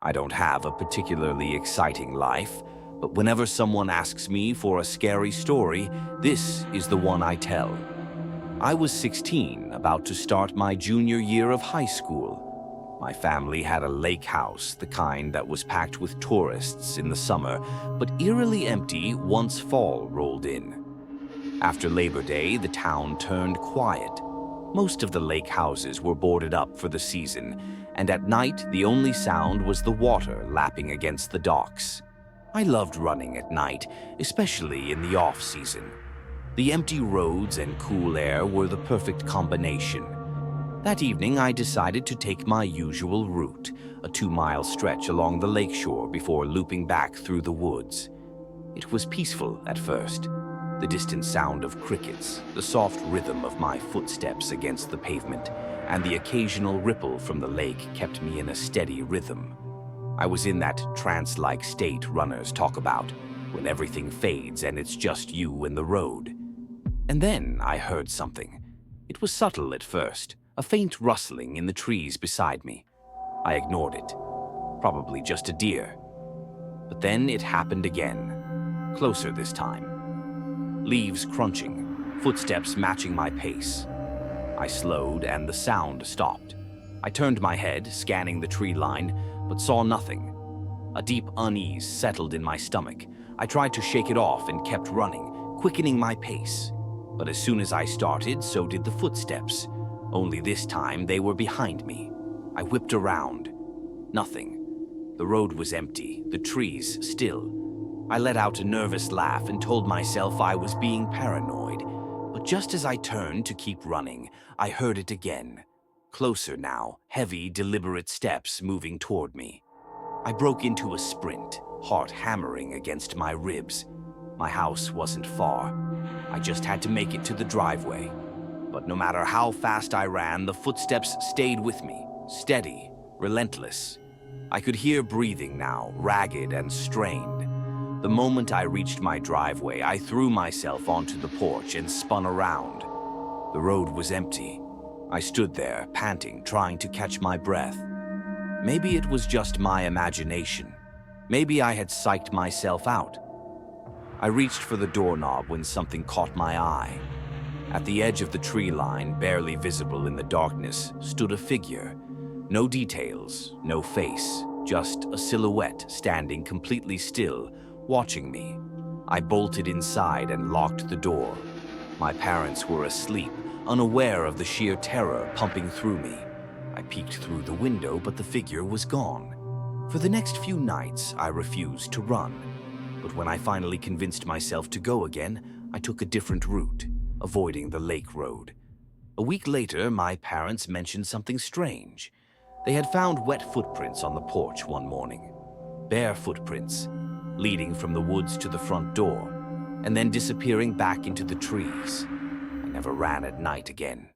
I don't have a particularly exciting life, but whenever someone asks me for a scary story, this is the one I tell. I was 16, about to start my junior year of high school. My family had a lake house, the kind that was packed with tourists in the summer, but eerily empty once fall rolled in. After Labor Day, the town turned quiet. Most of the lake houses were boarded up for the season, and at night the only sound was the water lapping against the docks. I loved running at night, especially in the off-season. The empty roads and cool air were the perfect combination. That evening, I decided to take my usual route, a 2-mile stretch along the lakeshore before looping back through the woods. It was peaceful at first. The distant sound of crickets, the soft rhythm of my footsteps against the pavement, and the occasional ripple from the lake kept me in a steady rhythm. I was in that trance-like state runners talk about, when everything fades and it's just you and the road. And then I heard something. It was subtle at first, a faint rustling in the trees beside me. I ignored it. Probably just a deer. But then it happened again, closer this time. Leaves crunching, footsteps matching my pace. I slowed and the sound stopped. I turned my head, scanning the tree line, but saw nothing. A deep unease settled in my stomach. I tried to shake it off and kept running, quickening my pace. But as soon as I started, so did the footsteps. Only this time they were behind me. I whipped around. Nothing. The road was empty, the trees still. I let out a nervous laugh and told myself I was being paranoid. But just as I turned to keep running, I heard it again. Closer now, heavy, deliberate steps moving toward me. I broke into a sprint, heart hammering against my ribs. My house wasn't far. I just had to make it to the driveway. But no matter how fast I ran, the footsteps stayed with me, steady, relentless. I could hear breathing now, ragged and strained. The moment I reached my driveway, I threw myself onto the porch and spun around. The road was empty. I stood there, panting, trying to catch my breath. Maybe it was just my imagination. Maybe I had psyched myself out. I reached for the doorknob when something caught my eye. At the edge of the tree line, barely visible in the darkness, stood a figure. No details, no face, just a silhouette standing completely still, watching me. I bolted inside and locked the door. My parents were asleep, unaware of the sheer terror pumping through me. I peeked through the window, but the figure was gone. For the next few nights, I refused to run. But when I finally convinced myself to go again, I took a different route, avoiding the lake road. A week later, my parents mentioned something strange. They had found wet footprints on the porch one morning. Bare footprints, leading from the woods to the front door, and then disappearing back into the trees. I never ran at night again.